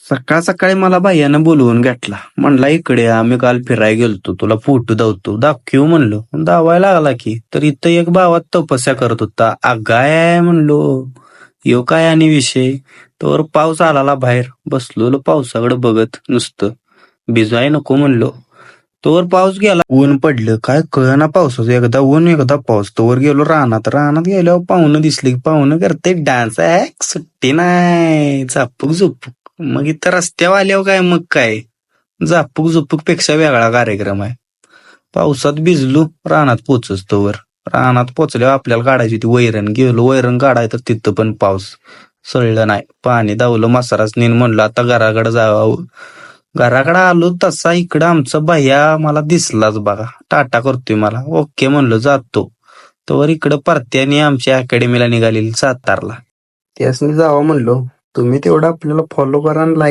सकाळ सकाळी मला भैयानं बोलवून घेतला. म्हणला इकडे आम्ही काल फिरायला गेलतो, तुला फोटो दाखवू म्हणलो. दावायला लागला की, तर इथं एक भावात तपस्या करत होता. आगाय म्हणलो, यो काय आणि विषय. तर पाऊस आला बाहेर, बसलो पावसाकडे बघत नुसतं. भिजाय नको म्हणलो. तोवर पाऊस गेला, ऊन पडलं. काय कळना पावसाचं, एकदा ऊन एकदा पाऊस. तोवर गेलो रानात. रानात गेल्यावर पाहुणं दिसली की पाहुणं करते डान्स. सुट्टी नाही, झापूक झुपूक. मग इथं रस्त्यावर आल्यावर काय, मग काय झापूक झुपूक पेक्षा वेगळा कार्यक्रम आहे. पावसात भिजलो, रानात पोचच तोवर. रानात पोचल्यावर आपल्याला काढायची ती वैरण. गेलो वैरण काढाय, तर तिथं पण पाऊस. सळलं नाही, पाणी दावलं मसाराच नेन. म्हणलं आता घराकडे जावं. घराकडे आलो तसा इकडं आमचा भैया मला दिसलाच बघा. टाटा करतोय मला. ओके म्हणलं, जातो. तोवर इकडं परत्याने आमच्या अकॅडमीला निघालेली सातारला. त्यासनी जावं म्हणलो. तुम्ही तेवढं आपल्याला फॉलो करा आणि लाईक